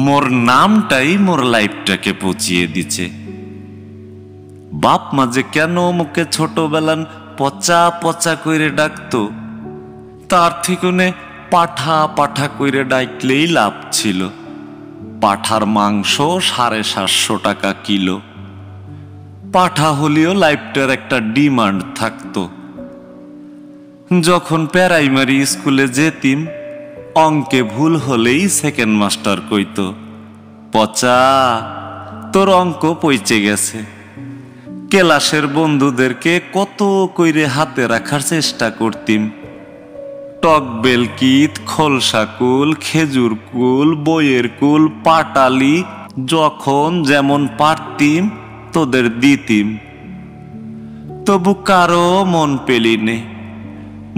মোর নামটাই মোর লাইফটাকে পচিয়ে দিছে। বাপ মা যে কেন মুখে ছোটবেলান পচা পচা কইরে ডাকতো, তার ঠিকনে পাঠা পাঠা কইরে ডাকলেই লাভ ছিল। পাঠার মাংস 750 টাকা কিলো। পাঠা হলেও লাইফটার একটা ডিমান্ড থাকতো। যখন প্রাইমারি স্কুলে যেতিম, অঙ্কে ভুল হলেই সেকেন্ড মাস্টার কইতো, পচা তোর অঙ্ক পইচে গেছে। ক্লাসের বন্ধুদেরকে কত কইরে হাতে রাখার চেষ্টা করতিম। টক বেলকিত, খোলসা কুল, খেজুর কুল, বইয়ের কুল, পাটালি যখন যেমন পারতিম তোদের দিতিম। তবু কারো মন পেলি নে।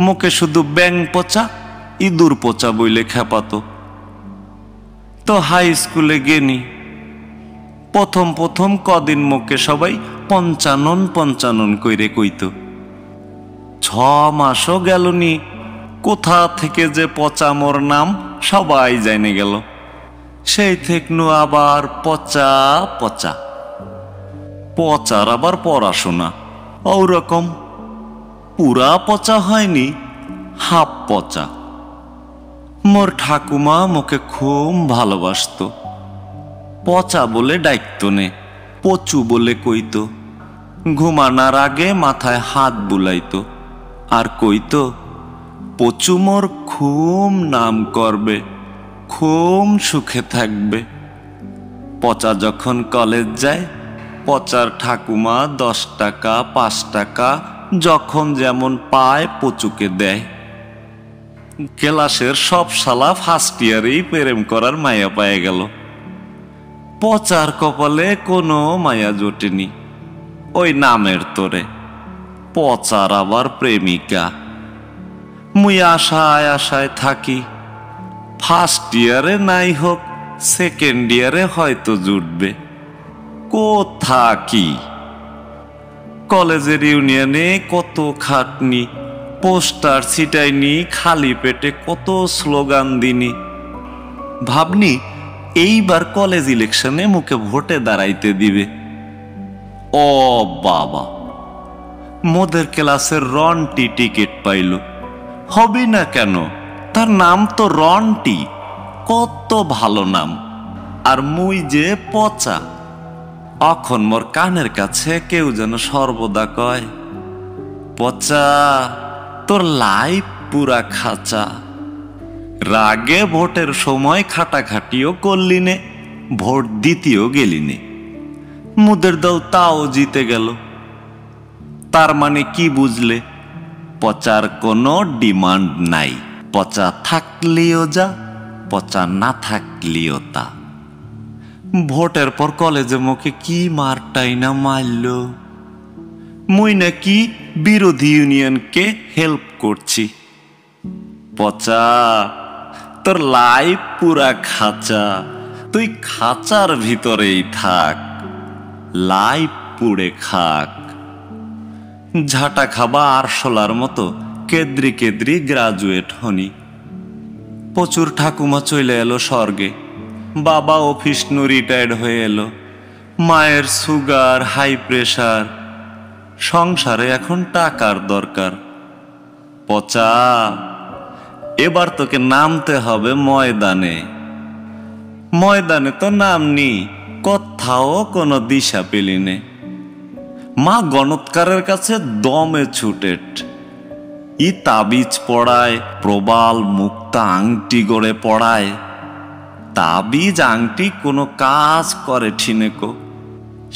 মুখে শুধু ব্যাং পচা, ইঁদুর পচা বইলে খেপাতো। তো হাই স্কুলে গেনি। প্রথম প্রথম কদিন মুখে সবাই 55 কইরে কইতো। 6 মাসও গেলনি, কোথা থেকে যে পচা মোর নাম সবাই জানে গেল। সেই থেকে আবার পচা পচা। পচার আবার পড়াশোনা ওরকম, পুরা পচা হয়নি, হাফ পচা। মোর ঠাকুমা মোকে খুব ভালোবাসতো। পচা বলে ডাকতো নে, পচু বলে কইতো। ঘুমানোর আগে মাথায় হাত বুলাইতো আর কইতো, পচু মোর খুব নাম করবে, খুব সুখে থাকবে। পচা যখন কলেজ যায়, পচার ঠাকুমা 10 টাকা 5 টাকা যখন যেমন পায় পচুকে দেয়। ক্লাসের সব শালা ফার্স্ট ইয়ারেই প্রেম করার মায়া পায়ে গেল। পচার কপালে কোনো মায়া জোটেনি, ওই নামের তোরে। পচার আবার প্রেমিকা। মুই আশায় আশায় থাকি, ফার্স্ট ইয়ারে নাই হোক সেকেন্ড ইয়ারে হয়তো জুটবে। কোথা কি কলেজের ইউনিয়নে কত খাটনি, পোস্টার ছিটাইনি, খালি পেটে কত স্লোগান দিনি। ভাবনি এইবার কলেজ ইলেকশনে মুখে ভোটে দাঁড়াইতে দিবে। ও বাবা, মোদের ক্লাসের রন্টি টিকিট পাইল। হবে না কেন, তার নাম তো রন্টি, কত ভালো নাম। আর মুই যে পচা। অখন মোর কানের কাছে কেউ যেন সর্বদা কয়, পচা তোর লাইফ পুরা খাঁচা। রাগে ভোটের সময় খাটাখাটিও করলিনে, ভোট দিতেও গেলিনে। মুদের দল তাও জিতে গেল। তার মানে কি বুঝলে? পচার কোনো ডিমান্ড নাই। পচা থাকলেও যা, পচা না থাকলেও তা। ভোটের পর কলেজে মুখে কি মারটাই না মারল। মুই নাকি বিরোধী ইউনিয়নকে হেল্প করছি। পচা তোর লাইফ পুরা খাঁচা, তুই খাঁচার ভিতরেই থাক, লাইফ পুড়ে খাক। ঝাঁটা খাবা আরশোলার মতো কেদ্রি কেদ্রি গ্রাজুয়েট হনি। প্রচুর ঠাকুমা চলে এলো স্বর্গে। বাবা অফিস নু রিটায়ার্ড হয়ে এলো। মায়ের সুগার, হাই প্রেশার। সংসারে এখন টাকার দরকার। পচা এবার তোকে নামতে হবে ময়দানে। ময়দানে তো নামনি, কোথাও কোনো দিশা পেলিনে। মা গণৎকারের কাছে দমে ছুটেট। ই তাবিজ পড়ায়, প্রবাল মুক্তা আংটি গড়ে পড়ায়। তাবিজ আংটি কোনো কাজ করে ঠিনেকো।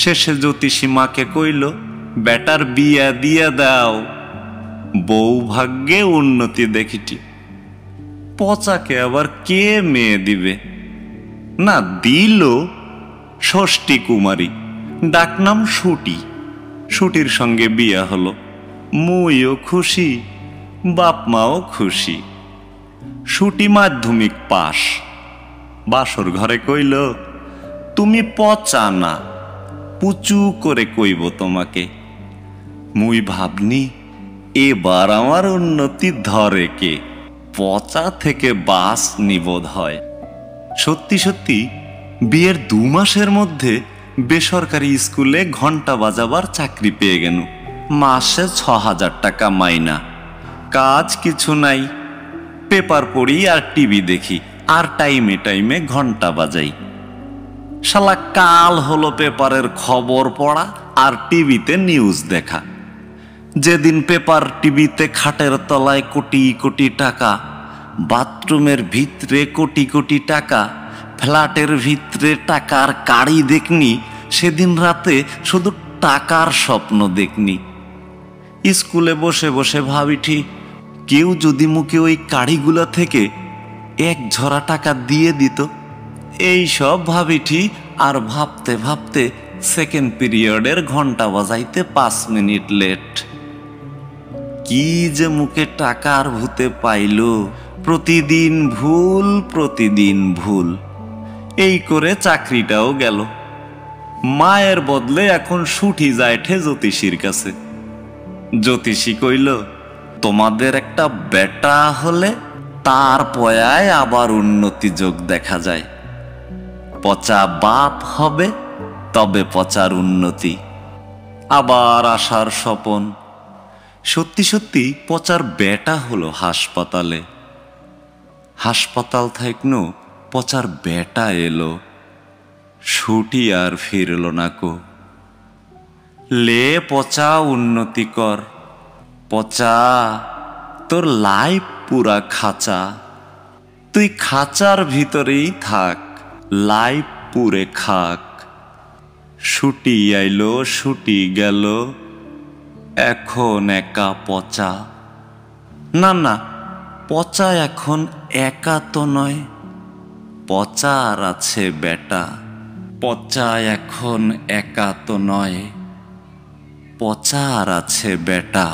শেষে জ্যোতিষী মাকে কইল, বেটার বিয়া দিয়া দাও, বউ ভাগ্যে উন্নতি দেখিটি। পচাকে আবার কে মেয়ে দিবে? না দিল ষষ্ঠী কুমারী, ডাকনাম সুটি। সুটির সঙ্গে বিয়া হলো। মুইও খুশি, বাপ মাও খুশি। সুটি মাধ্যমিক পাশ। বাসর ঘরে কইল, তুমি পচা না, পুচু করে কইব তোমাকে। মুই ভাবনি এবার আমার উন্নতি ধরে কে, পচা থেকে বাস নিবোধ হয়। সত্যি সত্যি বিয়ের 2 মাসের মধ্যে বেসরকারি স্কুলে ঘন্টা বাজাবার চাকরি পেয়ে গেল। মাসে 6,000 টাকা মাইনা, কাজ কিছু নাই, পেপার পড়ি আর টিভি দেখি, আর টাইমে টাইমে ঘন্টা বাজাই। শালা কাল হলো পেপারের খবর পড়া আর টিভিতে নিউজ দেখা। যেদিন পেপার টিভিতে খাটের তলায় কোটি কোটি টাকা, বাথরুমের ভিতরে কোটি কোটি টাকা, ফ্ল্যাটের ভিতরে টাকার কাড়ি দেখনি, সেদিন রাতে শুধু টাকার স্বপ্ন দেখনি। স্কুলে বসে বসে ভাবিঠি, কেউ যদি মুখে ওই কাড়িগুলা থেকে 1 ঝরা টাকা দিয়ে দিত। এই সব ভাবিঠি, আর ভাবতে ভাবতে সেকেন্ড পিরিয়ডের ঘন্টা বাজাইতে 5 মিনিট লেট। কি যে মুখে টাকার ভূতে পাইল, প্রতিদিন ভুল প্রতিদিন ভুল। এই করে চাকরিটাও গেল। মায়ের বদলে এখন ছুটি যায়ঠে জ্যোতিষীর কাছে। জ্যোতিষী কইল, তোমাদের একটা বেটা হলে তার পয়ায় আবার উন্নতি যোগ দেখা যায়। পচা বাপ হবে, তবে পচার উন্নতি। আবার আসার স্বপন। সত্যি সত্যি পচার বেটা হলো হাসপাতালে। হাসপাতাল থাইকনো পচার বেটা এলো, ছুটি আর ফিরল না কো। লে পচা উন্নতি কর, পচা তোর লাইফ পুরা খাঁচা। তুই খাঁচার ভিতরেই থাক, লাইফ পুরে খাক। ছুটি আইলো ছুটি গেল, এখন একা পচা। না না, পচা এখন একা তো নয়, পচা আর আছে বেটা। পচা এখন একা তো নয়, পচা আর আছে বেটা।